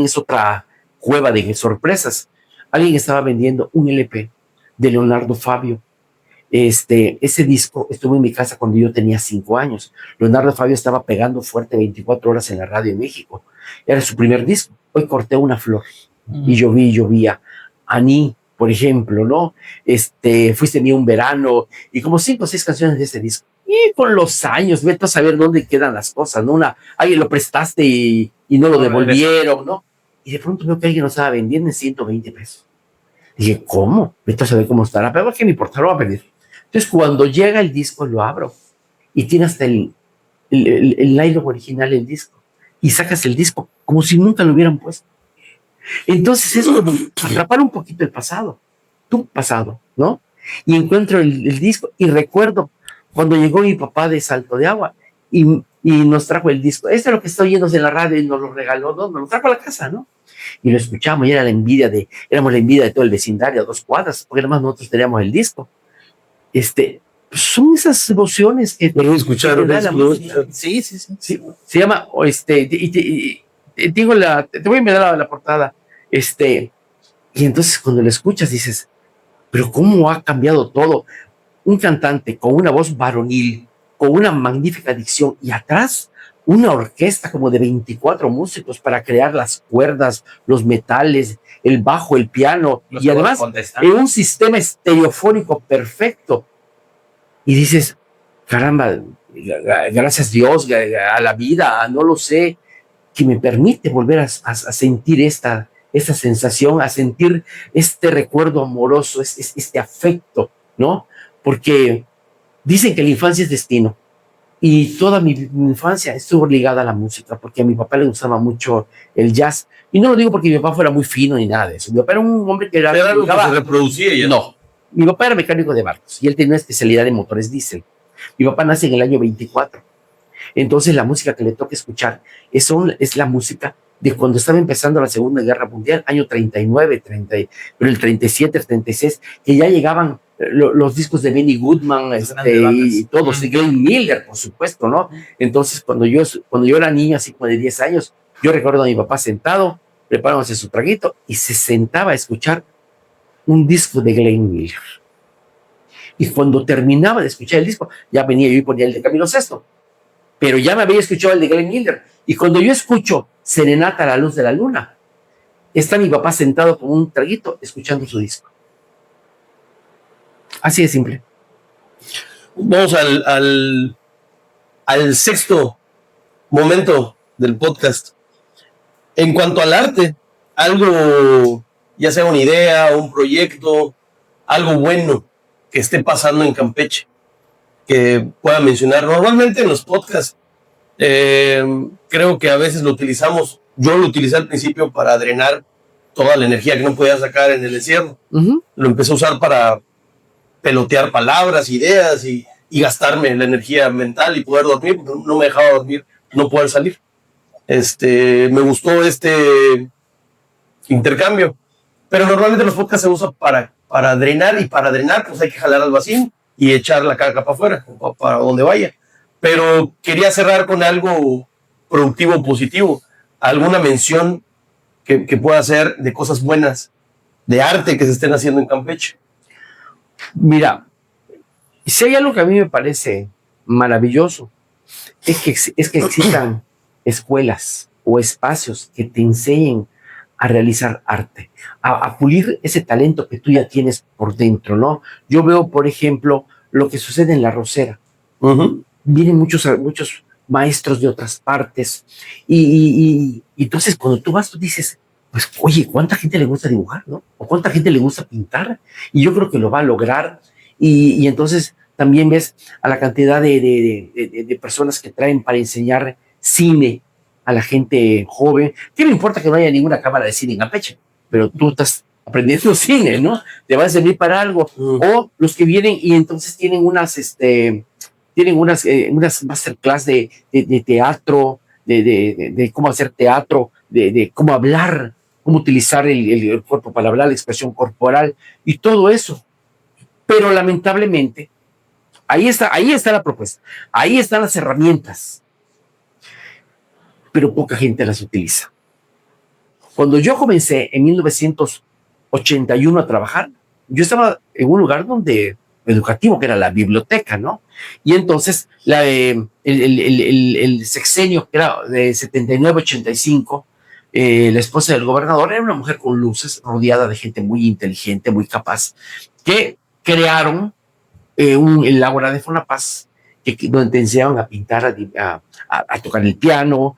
es otra cueva de sorpresas. Alguien estaba vendiendo un LP de Leonardo Fabio. Ese disco estuvo en mi casa cuando yo tenía 5 años. Leonardo Fabio estaba pegando fuerte 24 horas en la radio en México. Era su primer disco. Hoy corté una flor y llovía. Aní, por ejemplo, ¿no? Fuiste mío un verano y como 5 o 6 canciones de ese disco. Y con los años, vete a saber dónde quedan las cosas, ¿no? Alguien lo prestaste y no lo devolvieron, ¿no? Y de pronto veo que alguien lo estaba vendiendo en 120 pesos. Dije, ¿cómo? Vete a saber cómo estará, pero ¿qué me importa? Lo va a pedir. Entonces, cuando llega el disco, lo abro y tiene hasta el nylon original del disco y sacas el disco como si nunca lo hubieran puesto. Entonces, es como atrapar un poquito el pasado, tu pasado, ¿no? Y encuentro el disco y recuerdo cuando llegó mi papá de Salto de Agua y nos trajo el disco. Este es lo que está oyendo en la radio y nos lo regaló, ¿no? Nos lo trajo a la casa, ¿no? Y lo escuchamos y éramos la envidia de todo el vecindario, a 2 cuadras, porque además nosotros teníamos el disco. Son esas emociones que te escucharon la música. Sí. Se llama, digo te voy a enviar la portada. Y entonces cuando lo escuchas dices, pero cómo ha cambiado todo. Un cantante con una voz varonil, con una magnífica dicción y atrás una orquesta como de 24 músicos para crear las cuerdas, los metales, el bajo, el piano y además en un sistema estereofónico perfecto. Y dices, caramba, gracias Dios, a la vida, no lo sé, que me permite volver a sentir esta sensación, a sentir este recuerdo amoroso, este afecto, ¿no? Porque dicen que la infancia es destino. Y toda mi infancia estuvo ligada a la música, porque a mi papá le gustaba mucho el jazz. Y no lo digo porque mi papá fuera muy fino ni nada de eso. Mi papá era un hombre que era algo que se reproducía ya. No, mi papá era mecánico de barcos y él tenía una especialidad en motores diésel. Mi papá nace en el año 24. Entonces la música que le toca escuchar es la música de cuando estaba empezando la Segunda Guerra Mundial, año 39, pero el 37, el 36, que ya llegaban los discos de Benny Goodman y todos, y Glenn Miller, por supuesto, ¿no? Entonces, cuando yo era niño, así como de 10 años, yo recuerdo a mi papá sentado, preparándose su traguito, y se sentaba a escuchar un disco de Glenn Miller. Y cuando terminaba de escuchar el disco, ya venía yo y ponía el de Camilo Sesto. Pero ya me había escuchado el de Glenn Miller. Y cuando yo escucho Serenata a la luz de la luna, está mi papá sentado con un traguito escuchando su disco. Así de simple. Vamos al sexto momento del podcast. En cuanto al arte, algo, ya sea una idea, un proyecto, algo bueno que esté pasando en Campeche, que pueda mencionar. Normalmente en los podcasts, creo que a veces lo utilizamos, yo lo utilicé al principio para drenar toda la energía que no podía sacar en el encierro. Lo empecé a usar para pelotear palabras, ideas y gastarme la energía mental y poder dormir, porque no me dejaba dormir, no poder salir. Me gustó este intercambio, pero normalmente los podcasts se usan para drenar, y para drenar pues hay que jalar al vacío y echar la caca para afuera, para donde vaya. Pero quería cerrar con algo productivo, positivo, alguna mención que pueda hacer de cosas buenas, de arte que se estén haciendo en Campeche. Mira, si hay algo que a mí me parece maravilloso, es que existan escuelas o espacios que te enseñen a realizar arte, a pulir ese talento que tú ya tienes por dentro, ¿no? Yo veo, por ejemplo, lo que sucede en La Rosera. Vienen muchos maestros de otras partes y entonces cuando tú vas, tú dices, pues, oye, ¿cuánta gente le gusta dibujar, no? ¿O cuánta gente le gusta pintar? Y yo creo que lo va a lograr. Y entonces también ves a la cantidad de personas que traen para enseñar cine a la gente joven. ¿Qué me importa que no haya ninguna cámara de cine en Campeche? Pero tú estás aprendiendo cine, ¿no? Te va a servir para algo. O los que vienen y entonces tienen unas masterclass de teatro, de cómo hacer teatro, de cómo hablar, cómo utilizar el cuerpo para hablar, la expresión corporal y todo eso. Pero lamentablemente, ahí está la propuesta, ahí están las herramientas, pero poca gente las utiliza. Cuando yo comencé en 1981 a trabajar, yo estaba en un lugar donde educativo, que era la biblioteca, ¿no? Y entonces el sexenio, que era de 79-85, la esposa del gobernador era una mujer con luces, rodeada de gente muy inteligente, muy capaz, que crearon el Ágora de Fonapaz, donde te enseñaban a pintar, a tocar el piano,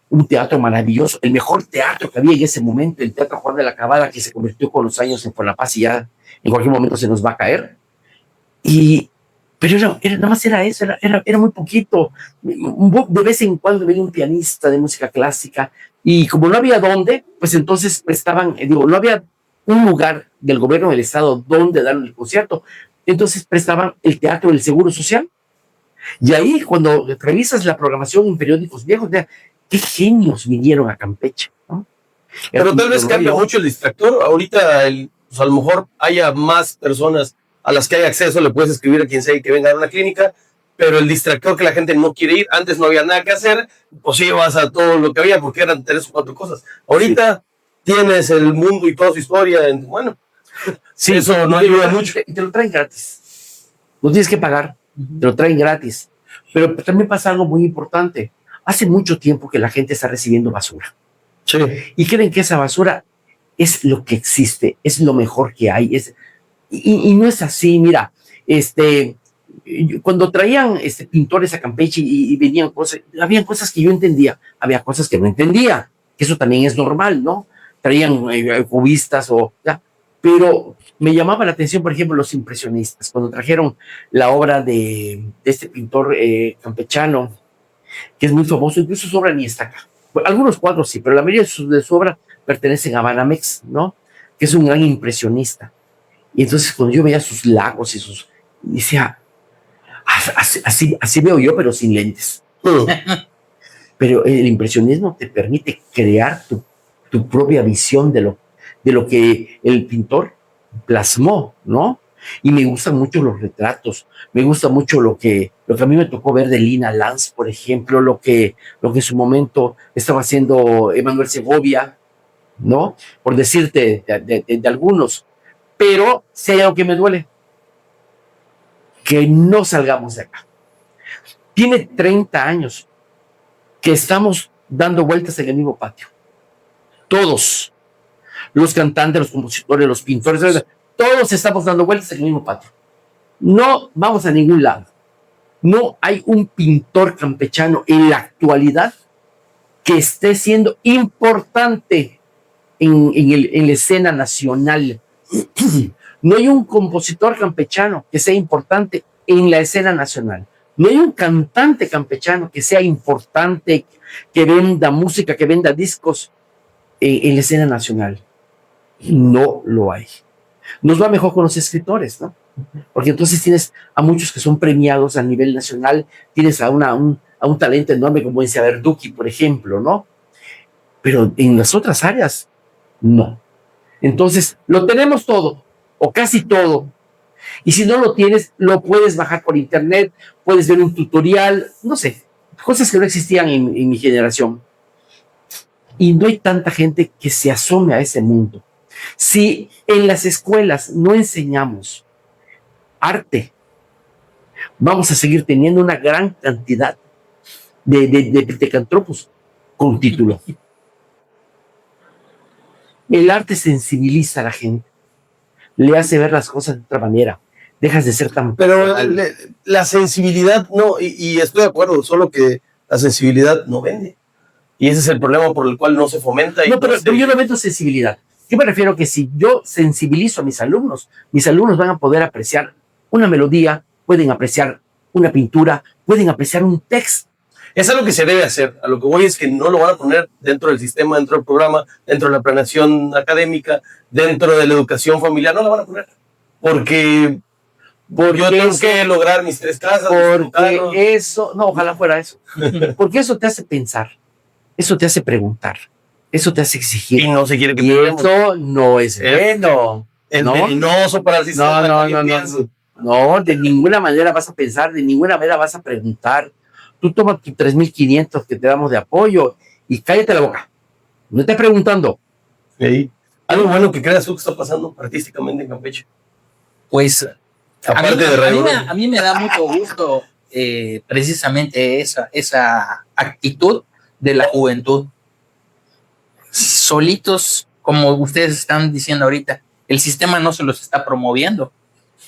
un teatro maravilloso, el mejor teatro que había en ese momento, el Teatro Juan de la Cabada, que se convirtió con los años en Fonapaz y ya en cualquier momento se nos va a caer. Pero nada más era eso, era muy poquito. De vez en cuando venía un pianista de música clásica, y como no había dónde, pues entonces prestaban, no había un lugar del gobierno del estado donde dar el concierto, entonces prestaban el teatro del Seguro Social. Y ahí, cuando revisas la programación en periódicos viejos, qué genios vinieron a Campeche, ¿no? Pero tal vez cambia mucho el distractor. Ahorita, pues a lo mejor haya más personas a las que hay acceso, le puedes escribir a quien sea que venga a una clínica, pero el distractor que la gente no quiere ir, antes no había nada que hacer, pues ibas a todo lo que había, porque eran 3 o 4 cosas. Ahorita tienes el mundo y toda su historia, bueno, sí, eso no ayuda mucho. Y te lo traen gratis. No tienes que pagar, te lo traen gratis. Pero también pasa algo muy importante. Hace mucho tiempo que la gente está recibiendo basura. Sí. Y creen que esa basura es lo que existe, es lo mejor que hay. Y no es así, mira, cuando traían pintores a Campeche y venían cosas, habían cosas que yo entendía, había cosas que no entendía, que eso también es normal, ¿no? Traían cubistas pero me llamaba la atención, por ejemplo, los impresionistas, cuando trajeron la obra de este pintor campechano, que es muy famoso, incluso su obra ni está acá. Algunos cuadros sí, pero la mayoría de su obra pertenecen a Banamex, ¿no? Que es un gran impresionista. Y entonces cuando yo veía sus lagos y decía, así veo yo, pero sin lentes. Pero el impresionismo te permite crear tu propia visión de lo que el pintor plasmó, ¿no? Y me gustan mucho los retratos, me gusta mucho lo que a mí me tocó ver de Lina Lanz, por ejemplo, lo que en su momento estaba haciendo Emanuel Segovia, ¿no? Por decirte de algunos. Pero si hay algo que me duele, que no salgamos de acá. Tiene 30 años que estamos dando vueltas en el mismo patio. Todos, los cantantes, los compositores, los pintores, todos estamos dando vueltas en el mismo patio. No vamos a ningún lado. No hay un pintor campechano en la actualidad que esté siendo importante en la escena nacional. No hay un compositor campechano que sea importante en la escena nacional. No hay un cantante campechano que sea importante, que venda música, que venda discos en la escena nacional. No lo hay. Nos va mejor con los escritores, ¿no? Porque entonces tienes a muchos que son premiados a nivel nacional, tienes a un talento enorme como Encia Verducci, por ejemplo, ¿no? Pero en las otras áreas, no. Entonces, lo tenemos todo, o casi todo. Y si no lo tienes, lo puedes bajar por internet, puedes ver un tutorial, no sé, cosas que no existían en mi generación. Y no hay tanta gente que se asome a ese mundo. Si en las escuelas no enseñamos arte, vamos a seguir teniendo una gran cantidad de pitecantropos con título. El arte sensibiliza a la gente, le hace ver las cosas de otra manera, dejas de ser tan... Pero la sensibilidad no, y estoy de acuerdo, solo que la sensibilidad no vende. Y ese es el problema por el cual no se fomenta. No, pero yo no vendo sensibilidad. Yo me refiero que si yo sensibilizo a mis alumnos van a poder apreciar una melodía, pueden apreciar una pintura, pueden apreciar un texto. Es algo que se debe hacer. A lo que voy es que no lo van a poner dentro del sistema, dentro del programa, dentro de la planeación académica, dentro de la educación familiar. No la van a poner. Porque yo tengo que lograr mis 3 casas. Porque eso, no, ojalá fuera eso. Porque eso te hace pensar, eso te hace preguntar, eso te hace exigir. Y no se quiere que y eso no es bueno. Es venenoso para el sistema. No, de ninguna manera vas a pensar, de ninguna manera vas a preguntar. Tú tomas tus 3,500 que te damos de apoyo y cállate la boca. No te preguntando. Sí. Algo bueno que creas tú que está pasando artísticamente en Campeche. Pues aparte de Rayo Rojo. A mí me da mucho gusto precisamente esa actitud de la juventud. Solitos, como ustedes están diciendo ahorita, el sistema no se los está promoviendo.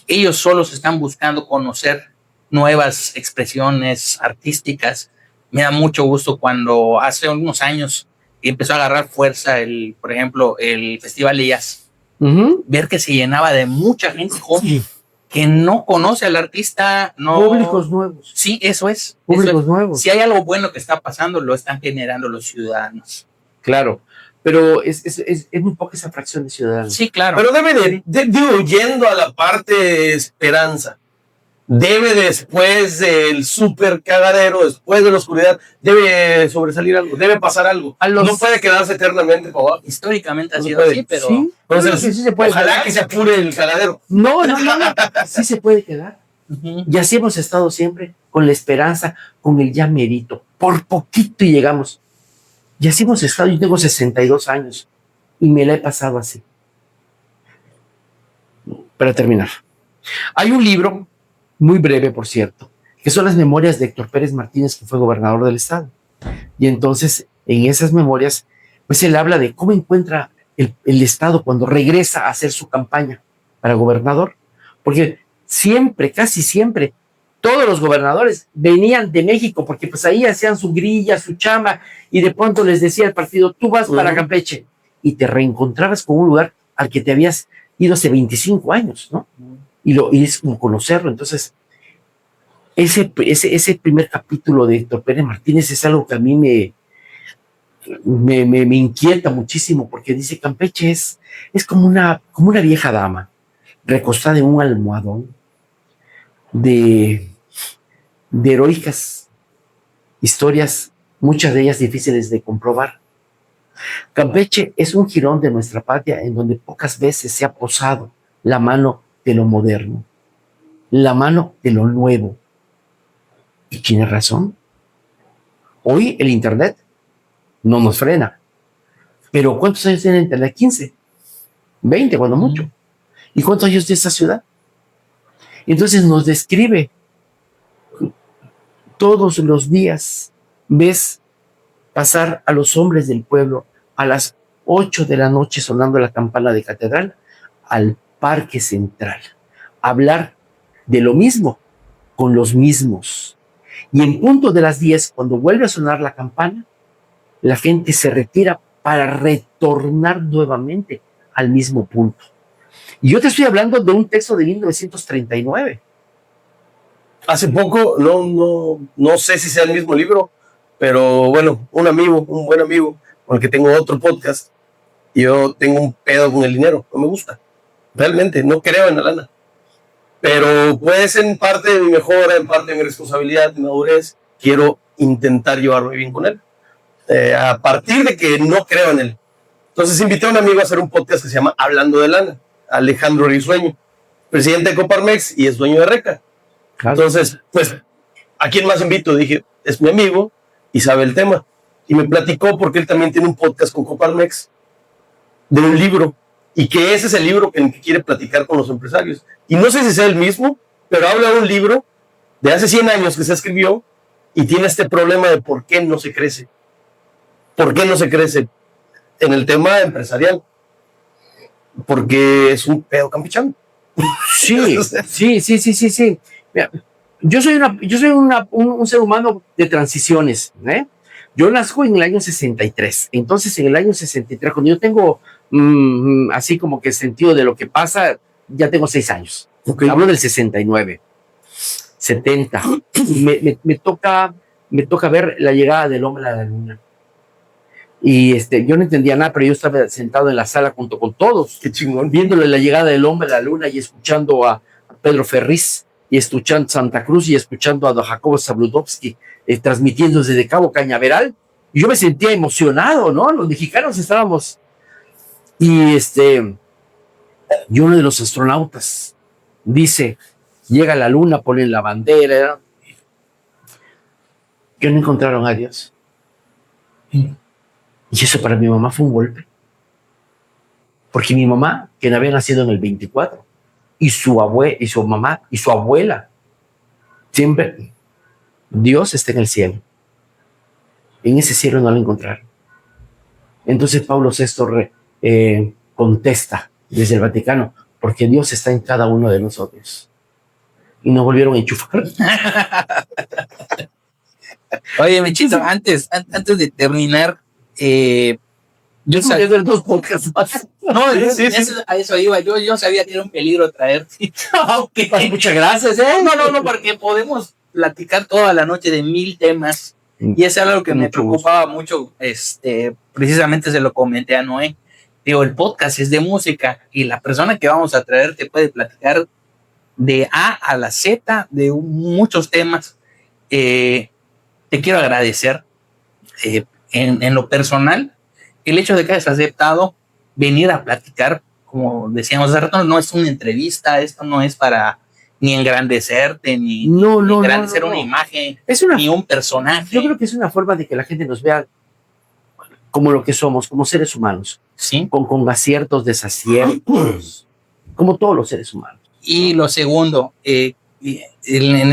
Ellos solos están buscando conocer nuevas expresiones artísticas. Me da mucho gusto cuando hace unos años empezó a agarrar fuerza, por ejemplo, el Festival de Jazz. Ver que se llenaba de mucha gente joven que no conoce al artista. No. Públicos nuevos. Sí, eso es. Públicos nuevos. Si hay algo bueno que está pasando, lo están generando los ciudadanos. Claro, pero es muy poca esa fracción de ciudadanos. Sí, claro. Pero digo, yendo a la parte de esperanza, debe después del super cagadero, después de la oscuridad, debe sobresalir algo, debe pasar algo. No puede quedarse eternamente por abajo. Históricamente ha sido así, pero... Sí, entonces, sí se puede ojalá quedar. que se apure el cagadero. No. Sí se puede quedar. Y así hemos estado siempre, con la esperanza, con el ya merito. Por poquito y llegamos. Y así hemos estado. Yo tengo 62 años y me la he pasado así. Para terminar, hay un libro, muy breve por cierto, que son las memorias de Héctor Pérez Martínez, que fue gobernador del estado. Y entonces, en esas memorias, pues él habla de cómo encuentra el estado cuando regresa a hacer su campaña para gobernador. Porque siempre, casi siempre, todos los gobernadores venían de México, porque pues ahí hacían su grilla, su chamba, y de pronto les decía el partido, tú vas para Campeche, y te reencontrabas con un lugar al que te habías ido hace 25 años, ¿no? Y es como conocerlo. Entonces, ese primer capítulo de Héctor Pérez Martínez es algo que a mí me inquieta muchísimo, porque dice, Campeche es como una vieja dama, recostada en un almohadón, de heroicas historias, muchas de ellas difíciles de comprobar. Campeche es un jirón de nuestra patria en donde pocas veces se ha posado la mano de lo moderno, la mano de lo nuevo. Y tiene razón. Hoy el Internet no nos frena. Pero ¿cuántos años tiene el Internet? 15, 20 cuando mucho. ¿Y cuántos años de esta ciudad? Entonces nos describe todos los días. Ves pasar a los hombres del pueblo a las 8 de la noche sonando la campana de catedral al Parque Central. Hablar de lo mismo con los mismos. Y en punto de las 10, cuando vuelve a sonar la campana, la gente se retira para retornar nuevamente al mismo punto. Y yo te estoy hablando de un texto de 1939. Hace poco, no sé si sea el mismo libro, pero bueno, un buen amigo, con el que tengo otro podcast, y yo tengo un pedo con el dinero, no me gusta. Realmente, no creo en la lana. Pero pues en parte de mi mejora, en parte de mi responsabilidad, de madurez, quiero intentar llevarme bien con él. A partir de que no creo en él. Entonces invité a un amigo a hacer un podcast que se llama Hablando de Lana, Alejandro Risueño, presidente de Coparmex y es dueño de Reca. Claro. Entonces, pues, ¿a quién más invito? Dije, es mi amigo y sabe el tema. Y me platicó porque él también tiene un podcast con Coparmex de un libro y que ese es el libro en el que quiere platicar con los empresarios. Y no sé si sea el mismo, pero habla de un libro de hace 100 años que se escribió y tiene este problema de por qué no se crece. ¿Por qué no se crece en el tema empresarial? Porque es un pedo campechano. Sí. Mira, yo soy un ser humano de transiciones, ¿eh? Yo nazco en el año 63. Entonces, en el año 63, cuando yo tengo así como que sentido de lo que pasa, ya tengo 6 años. Okay. Hablo del 69, 70. Me toca ver la llegada del hombre a la luna. Y yo no entendía nada, pero yo estaba sentado en la sala junto con todos. Qué chingón. Viéndole la llegada del hombre a la luna y escuchando a Pedro Ferriz, y escuchando Santa Cruz, y escuchando a don Jacobo Zabludovsky, transmitiendo desde Cabo Cañaveral. Y yo me sentía emocionado, ¿no? Los mexicanos estábamos. Y uno de los astronautas dice, llega a la luna, ponen la bandera. Que no encontraron a Dios. Y eso para mi mamá fue un golpe. Porque mi mamá, que había nacido en el 24, y su mamá, y su abuela, siempre, Dios está en el cielo. En ese cielo no lo encontraron. Entonces Pablo VI contesta desde el Vaticano, porque Dios está en cada uno de nosotros. Y nos volvieron a enchufar. Oye, Mechito, antes de terminar, yo sabía ver dos podcasts más. No, a eso iba. Yo sabía que era un peligro traerte. Okay. Pues muchas gracias. No, porque podemos platicar toda la noche de 1000 temas. Y es algo que me preocupaba mucho. Precisamente se lo comenté a Noé. Digo, el podcast es de música y la persona que vamos a traer te puede platicar de A a la Z de muchos temas. Te quiero agradecer en lo personal el hecho de que hayas aceptado venir a platicar. Como decíamos hace rato, no es una entrevista, esto no es para ni engrandecerte, ni engrandecer una imagen, ni un personaje. Yo creo que es una forma de que la gente nos vea como lo que somos, como seres humanos, ¿sí? Con aciertos, desaciertos, como todos los seres humanos. Y lo segundo, en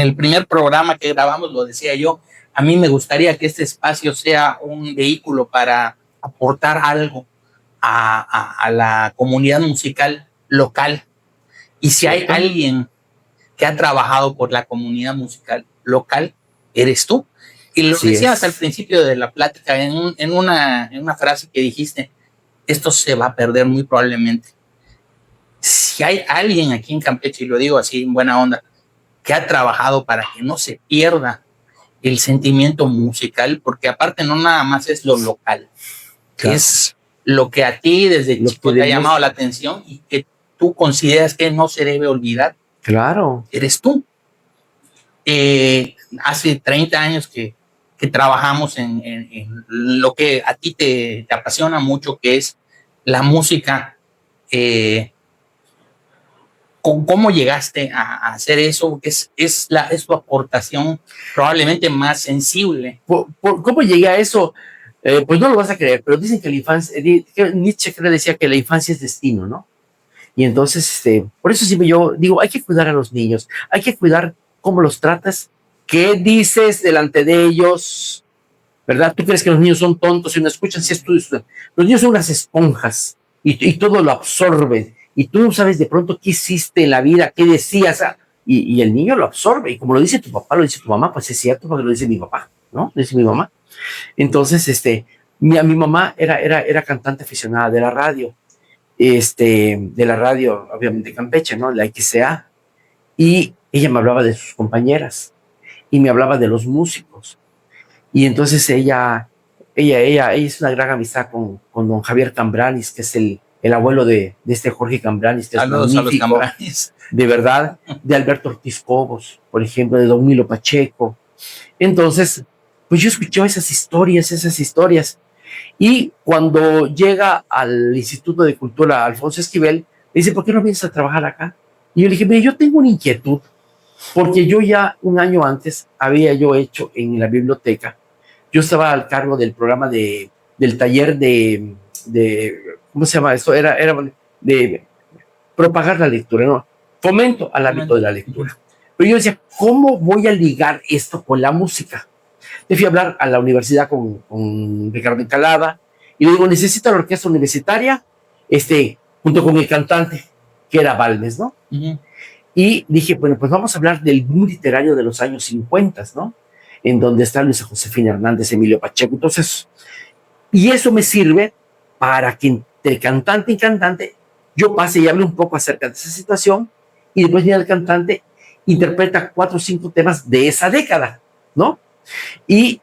el primer programa que grabamos lo decía yo, a mí me gustaría que este espacio sea un vehículo para aportar algo a la comunidad musical local. Y si hay alguien que ha trabajado por la comunidad musical local, eres tú. Y lo decías al principio de la plática, en una frase que dijiste, esto se va a perder muy probablemente. Si hay alguien aquí en Campeche, y lo digo así en buena onda, que ha trabajado para que no se pierda el sentimiento musical, porque aparte no nada más es lo local, claro, es lo que a ti desde chico te ha llamado la atención y que tú consideras que no se debe olvidar. Claro. Eres tú. Hace 30 años que trabajamos en lo que a ti te apasiona mucho, que es la música. ¿Cómo llegaste a hacer eso? Es tu aportación probablemente más sensible. ¿Cómo llegué a eso? Pues no lo vas a creer, pero dicen que la infancia, Nietzsche decía que la infancia es destino, ¿no? Y entonces, por eso siempre yo digo, hay que cuidar a los niños, hay que cuidar cómo los tratas, qué dices delante de ellos, ¿verdad? Tú crees que los niños son tontos y no escuchan, si estudias. Los niños son unas esponjas y todo lo absorben. Y tú no sabes de pronto qué hiciste en la vida, qué decías, y el niño lo absorbe. Y como lo dice tu papá, lo dice tu mamá, pues es cierto, porque lo dice mi papá, ¿no? Lo dice mi mamá. Entonces, mi mamá era cantante aficionada de la radio, obviamente Campeche, ¿no? La XCA. Y ella me hablaba de sus compañeras y me hablaba de los músicos. Y entonces ella es una gran amistad con don Javier Cambranis, que es el abuelo de este Jorge Cambranis, que Saludos es magnífico, a los Cambranis. De verdad, de Alberto Ortiz Cobos, por ejemplo, de don Milo Pacheco. Entonces, pues yo escuché esas historias. Y cuando llega al Instituto de Cultura Alfonso Esquivel, le dice, ¿por qué no vienes a trabajar acá? Y yo le dije, mire, yo tengo una inquietud, porque yo ya un año antes había yo hecho en la biblioteca, yo estaba al cargo del programa del taller de ¿cómo se llama esto? Era de propagar la lectura, ¿no? Fomento al hábito de la lectura. Pero yo decía, ¿cómo voy a ligar esto con la música? Le fui a hablar a la universidad con Ricardo Encalada y le digo, necesito la orquesta universitaria, junto con el cantante, que era Balmes, ¿no? Uh-huh. Y dije, bueno, pues vamos a hablar del boom literario de los años 50, ¿no? En donde está Luisa Josefina Hernández, Emilio Pacheco. Entonces, y eso me sirve para que entre cantante y cantante yo pase y hable un poco acerca de esa situación y después viene el cantante, interpreta 4 o 5 temas de esa década, ¿no? Y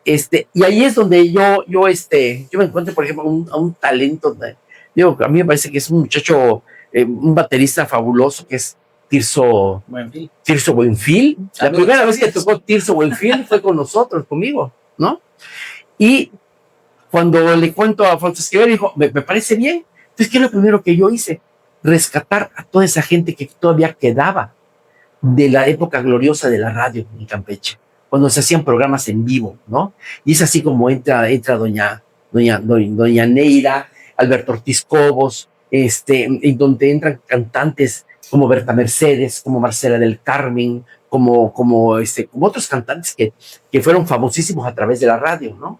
ahí es donde yo me encuentro, por ejemplo, a un talento, a mí me parece que es un muchacho, un baterista fabuloso, que es Tirso Buenfil. La primera vez que tocó Tirso Buenfil fue con nosotros, conmigo, ¿no? Y cuando le cuento a Alfonso Esquivel, dijo, me parece bien. Entonces, ¿qué es lo primero que yo hice? Rescatar a toda esa gente que todavía quedaba de la época gloriosa de la radio en Campeche, cuando se hacían programas en vivo, ¿no? Y es así como entra doña doña Neira, Alberto Ortiz Cobos, en donde entran cantantes como Berta Mercedes, como Marcela del Carmen, como otros cantantes que fueron famosísimos a través de la radio, ¿no?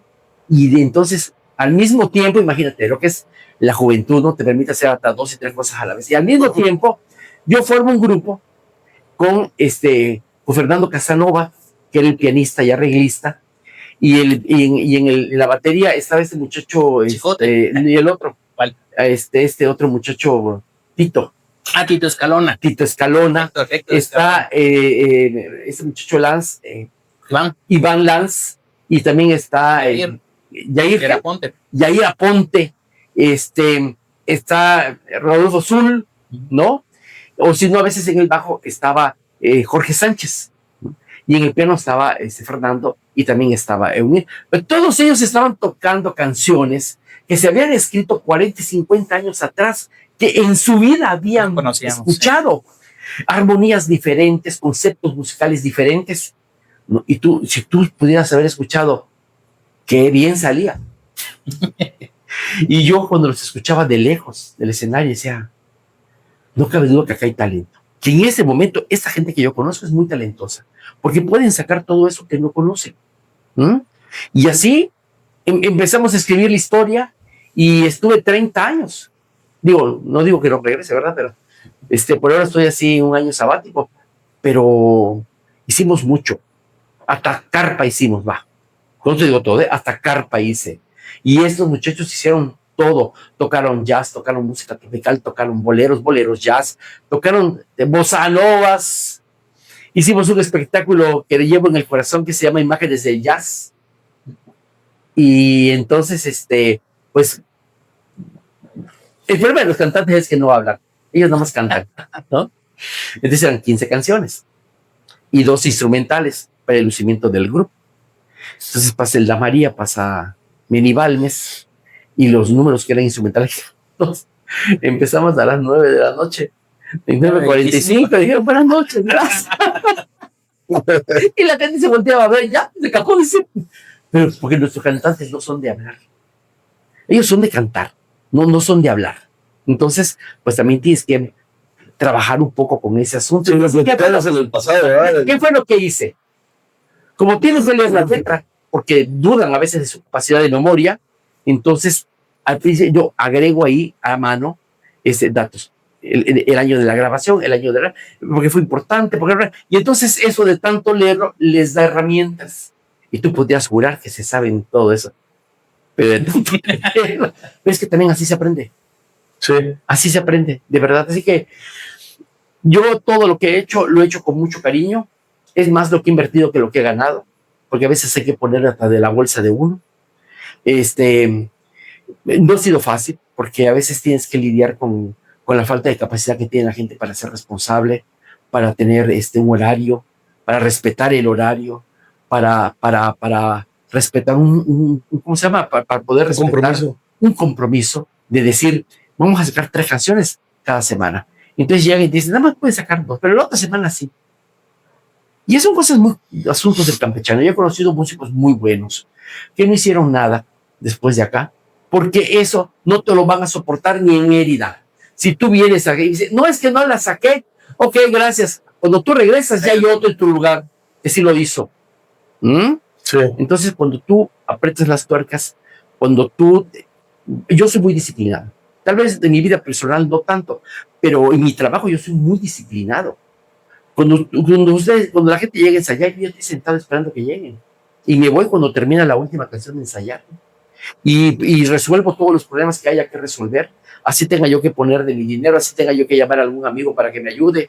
Entonces, al mismo tiempo, imagínate lo que es la juventud, ¿no? Te permite hacer hasta 2 y 3 cosas a la vez. Y al mismo tiempo, yo formo un grupo con Fernando Casanova, que era el pianista y arreglista, y en la batería estaba este muchacho, y el otro, ¿Cuál? Otro muchacho, Tito. Tito Escalona. Tito Escalona. Héctor está este muchacho Lance, Iván Lance, y también está Yair Aponte, está Rodolfo Zul, ¿no? O si no, a veces en el bajo estaba Jorge Sánchez, ¿no? Y en el piano estaba Fernando, y también estaba Eunice. Pero todos ellos estaban tocando canciones que se habían escrito 40 y 50 años atrás, que en su vida habían escuchado. Sí. Armonías diferentes, conceptos musicales diferentes, ¿no? Y si tú pudieras haber escuchado, qué bien salía. Y yo cuando los escuchaba de lejos del escenario decía, no cabe duda que acá hay talento. Que en ese momento esta gente que yo conozco es muy talentosa, porque pueden sacar todo eso que no conocen. Y así empezamos a escribir la historia y estuve 30 años. No digo que no regrese, ¿verdad? Pero por ahora estoy así un año sabático, pero hicimos mucho. Hasta carpa hicimos, no te digo todo, hasta carpa hice. Y estos muchachos hicieron todo. Tocaron jazz, tocaron música tropical, tocaron boleros, jazz, tocaron bossa novas. Hicimos un espectáculo que llevo en el corazón que se llama Imágenes del Jazz. Y entonces, pues, el problema de los cantantes es que no hablan. Ellos nada más cantan, ¿no? Entonces eran 15 canciones y 2 instrumentales para el lucimiento del grupo. Entonces pasa Elda María, pasa Mini Balmes, y los números que eran instrumentales. Entonces, empezamos a las 9 de la noche. En 9:45 dijeron, buenas noches, gracias. Y la gente se volteaba a ver, ya, se acabó de decir. Pero porque nuestros cantantes no son de hablar. Ellos son de cantar, no son de hablar. Entonces, pues también tienes que trabajar un poco con ese asunto. Sí, ¿Qué fue lo que hice? Como tienes que leer la letra, porque dudan a veces de su capacidad de memoria, entonces al principio yo agrego ahí a mano datos. El año de la grabación, porque fue importante, y entonces eso de tanto leerlo les da herramientas. Y tú podrías jurar que se saben todo eso. Pero es que también así se aprende. Sí. Así se aprende, de verdad. Así que yo todo lo que he hecho, lo he hecho con mucho cariño. Es más lo que he invertido que lo que he ganado, porque a veces hay que poner hasta de la bolsa de uno. No ha sido fácil, porque a veces tienes que lidiar con la falta de capacidad que tiene la gente para ser responsable, para tener un horario, para respetar el horario, para respetar ¿cómo se llama? Para poder respetar un compromiso de decir, vamos a sacar 3 canciones cada semana. Entonces llega y dice, nada más pueden sacar 2, pero la otra semana sí. Y son cosas asuntos del campechano. Yo he conocido músicos muy buenos que no hicieron nada después de acá, porque eso no te lo van a soportar ni en Mérida. Si tú vienes aquí y dices, no, es que no la saqué, ok, gracias. Cuando tú regresas ya hay otro en tu lugar que sí lo hizo. Sí. Entonces, cuando tú aprietas las tuercas, yo soy muy disciplinado. Tal vez de mi vida personal no tanto, pero en mi trabajo yo soy muy disciplinado. Cuando la gente llega a ensayar, yo estoy sentado esperando que lleguen. Y me voy cuando termina la última canción de ensayar. Y resuelvo todos los problemas que haya que resolver. Así tenga yo que poner de mi dinero, así tenga yo que llamar a algún amigo para que me ayude.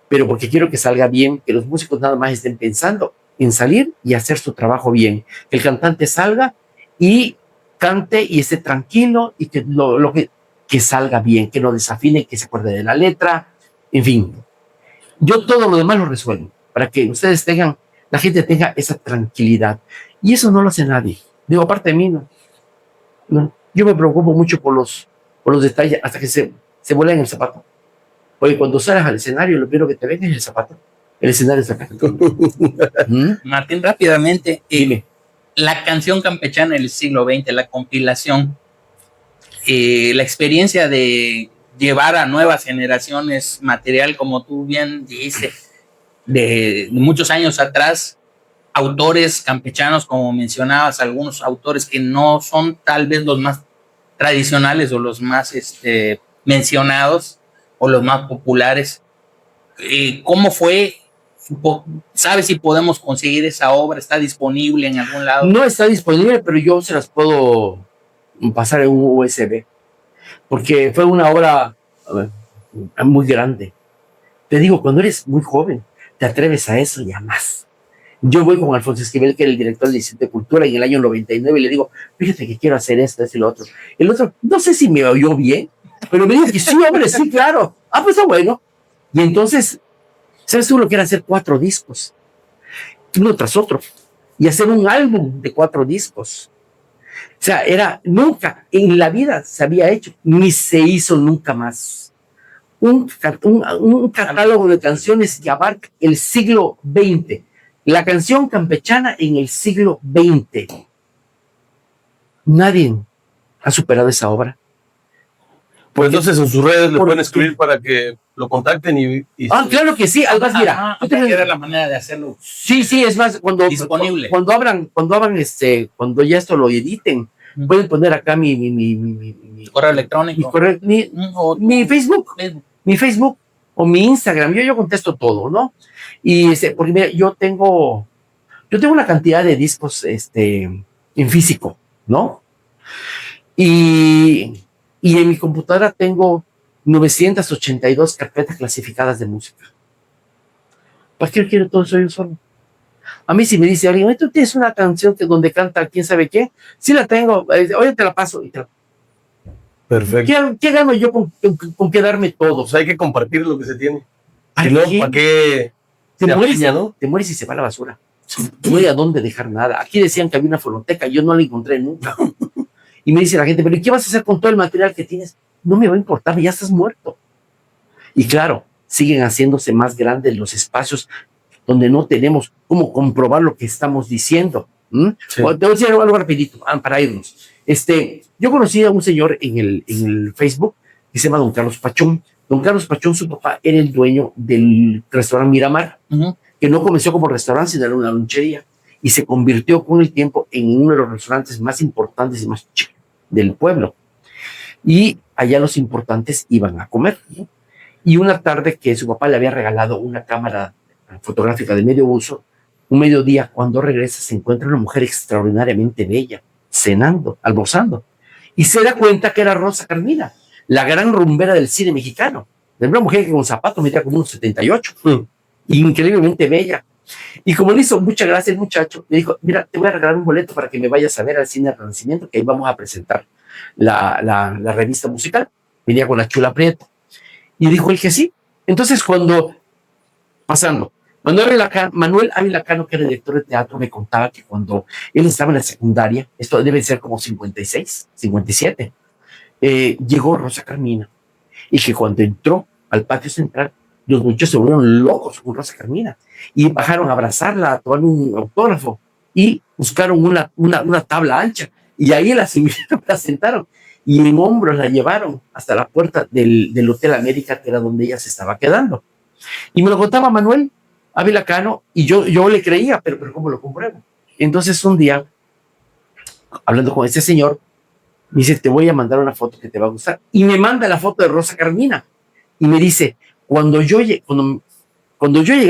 Pero porque quiero que salga bien, que los músicos nada más estén pensando en salir y hacer su trabajo bien. Que el cantante salga y cante y esté tranquilo y que salga bien, que no desafine, que se acuerde de la letra, en fin. Yo todo lo demás lo resuelvo para que ustedes la gente tenga esa tranquilidad. Y eso no lo hace nadie. Digo, aparte de mí, no. Yo me preocupo mucho por los detalles hasta que se vuela en el zapato. Porque cuando sales al escenario, lo primero que te ven es el zapato. El escenario es acá. Martín, rápidamente, Dime. la canción campechana del siglo XX, la compilación, la experiencia de llevar a nuevas generaciones material, como tú bien dices, de muchos años atrás, autores campechanos, como mencionabas, algunos autores que no son tal vez los más tradicionales o los más mencionados o los más populares. ¿Cómo fue? ¿Sabes si podemos conseguir esa obra? ¿Está disponible en algún lado? No está disponible, pero yo se las puedo pasar en un USB, porque fue una obra muy grande. Te digo, cuando eres muy joven, te atreves a eso y a más. Yo voy con Alfonso Esquivel, que era el director del Instituto de Cultura, y en el año 99 y le digo, fíjate que quiero hacer esto y lo otro. El otro, no sé si me oyó bien, pero me dijo que sí, hombre, sí, claro. Ah, pues está bueno. Y entonces, ¿sabes tú lo que era hacer 4 discos? Uno tras otro. Y hacer un álbum de 4 discos. O sea, nunca en la vida se había hecho, ni se hizo nunca más. Un catálogo de canciones que abarca el siglo XX. La canción campechana en el siglo XX. Nadie ha superado esa obra. Pues entonces en sus redes le pueden escribir para que lo contacten y claro que sí. Además, mira, era la manera de hacerlo. Sí, es más, cuando ya esto lo editen, pueden poner acá mi correo electrónico, mi Facebook, mi Facebook o mi Instagram. Yo contesto todo, ¿no? Y porque mira, yo tengo una cantidad de discos en físico, ¿no? Y en mi computadora tengo 982 carpetas clasificadas de música. ¿Para qué quiero todo eso yo solo? A mí si me dice alguien, ¿tú tienes una canción donde canta quién sabe qué? Sí la tengo, oye, te la paso. Perfecto. ¿Qué gano yo con quedarme todo? O sea, hay que compartir lo que se tiene. ¿Para qué? Te mueres y se va a la basura. No hay a dónde dejar nada. Aquí decían que había una fonoteca, yo no la encontré nunca. Y me dice la gente, ¿pero qué vas a hacer con todo el material que tienes? No me va a importar, ya estás muerto. Y claro, siguen haciéndose más grandes los espacios donde no tenemos cómo comprobar lo que estamos diciendo. Sí. Te voy a decir algo rapidito para irnos. Yo conocí a un señor en el Facebook que se llama Don Carlos Pachón. Don Carlos Pachón, su papá, era el dueño del restaurante Miramar, que no comenzó como restaurante, sino era una lonchería, y se convirtió con el tiempo en uno de los restaurantes más importantes y más chicos del pueblo. Y allá los importantes iban a comer, ¿no? Y una tarde que su papá le había regalado una cámara fotográfica de medio uso, un mediodía, cuando regresa, se encuentra una mujer extraordinariamente bella, cenando, almorzando, y se da cuenta que era Rosa Carmina, la gran rumbera del cine mexicano. Era una mujer que con zapatos medía como unos 78, increíblemente bella. Y como le hizo mucha gracia el muchacho, le dijo, mira, te voy a regalar un boleto para que me vayas a ver al Cine Renacimiento, que ahí vamos a presentar la revista musical. Venía con la Chula Prieto. Y dijo él que sí. Entonces Manuel Ávila Cano, que era director de teatro, me contaba que cuando él estaba en la secundaria, esto debe ser como 56, 57, llegó Rosa Carmina, y que cuando entró al patio central, los muchachos se volvieron locos con Rosa Carmina y bajaron a abrazarla, a tomar un autógrafo y buscaron una tabla ancha y ahí la sentaron y en hombros la llevaron hasta la puerta del Hotel América, que era donde ella se estaba quedando. Y me lo contaba Manuel Ávila Cano y yo le creía, pero ¿cómo lo compruebo? Entonces un día, hablando con este señor, me dice, te voy a mandar una foto que te va a gustar. Y me manda la foto de Rosa Carmina y me dice, cuando yo llegué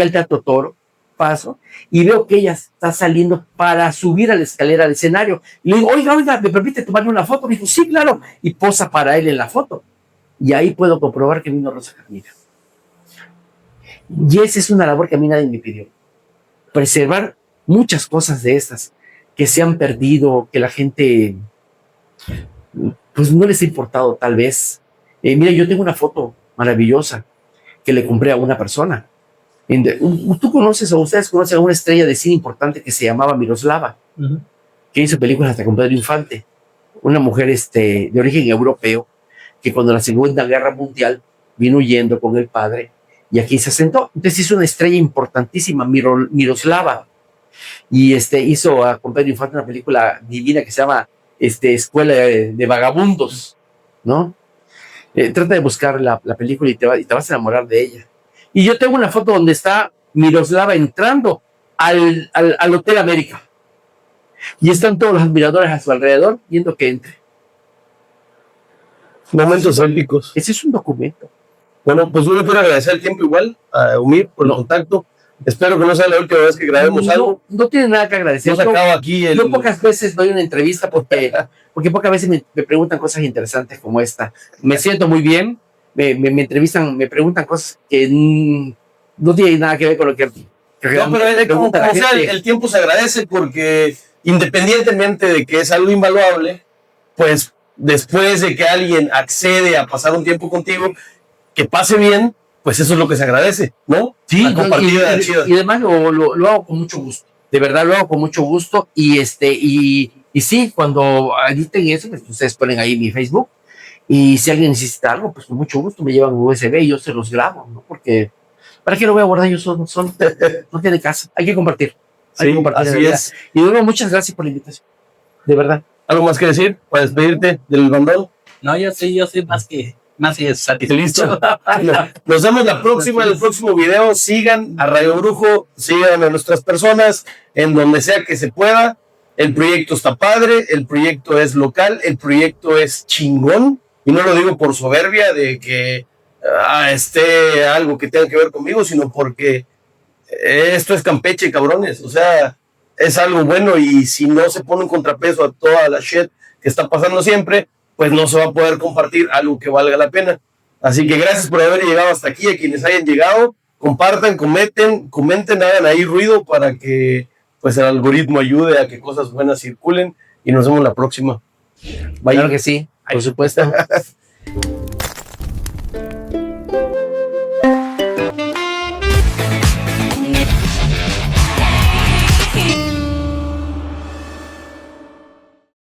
al Teatro Toro, paso y veo que ella está saliendo para subir a la escalera al escenario. Y le digo, oiga, ¿me permite tomarle una foto? Me dijo, sí, claro. Y posa para él en la foto. Y ahí puedo comprobar que vino Rosa Carmina. Y esa es una labor que a mí nadie me pidió. Preservar muchas cosas de estas que se han perdido, que la gente pues no les ha importado tal vez. Mira, yo tengo una foto maravillosa que le compré a una persona. Tú conoces o ustedes conocen a una estrella de cine importante que se llamaba Miroslava, que hizo películas hasta con Pedro Infante, una mujer de origen europeo que cuando la Segunda Guerra Mundial vino huyendo con el padre y aquí se asentó. Entonces hizo una estrella importantísima, Miroslava. y hizo a con Pedro Infante una película divina que se llama Escuela de Vagabundos, ¿no? Trata de buscar la película y te vas a enamorar de ella. Y yo tengo una foto donde está Miroslava entrando al Hotel América. Y están todos los admiradores a su alrededor viendo que entre. Momentos épicos. Ese es un documento. Bueno, pues yo le quiero agradecer el tiempo igual a Umir por el contacto. Espero que no sea la última vez que grabemos algo. No tiene nada que agradecer. No se acaba aquí Yo pocas veces doy una entrevista porque pocas veces me preguntan cosas interesantes como esta. Me siento muy bien, me entrevistan, me preguntan cosas que no tienen nada que ver con lo que... No, pero como sea, el tiempo se agradece porque independientemente de que es algo invaluable, pues después de que alguien accede a pasar un tiempo contigo, que pase bien, pues eso es lo que se agradece, ¿no? Sí, y además lo hago con mucho gusto. De verdad lo hago con mucho gusto. Y sí, cuando editen eso, pues ustedes ponen ahí mi Facebook. Y si alguien necesita algo, pues con mucho gusto me llevan un USB y yo se los grabo, ¿no? Porque ¿para qué lo voy a guardar yo solo? No tiene caso. Hay que compartir. Sí, así es. Y de nuevo, muchas gracias por la invitación. De verdad. ¿Algo más que decir para despedirte del bandón? No, yo sí más que satisfecho. Listo. Nos vemos la próxima, en el próximo video. Sigan a Radio Brujo, sigan a nuestras personas en donde sea que se pueda. El proyecto está padre, el proyecto es local, el proyecto es chingón. Y no lo digo por soberbia de que esté algo que tenga que ver conmigo, sino porque esto es Campeche, cabrones. O sea, es algo bueno y si no se pone un contrapeso a toda la shit que está pasando siempre, pues no se va a poder compartir algo que valga la pena. Así que gracias por haber llegado hasta aquí. A quienes hayan llegado, compartan, comenten, hagan ahí ruido para que pues el algoritmo ayude a que cosas buenas circulen y nos vemos la próxima. Bye. Claro que sí, por supuesto.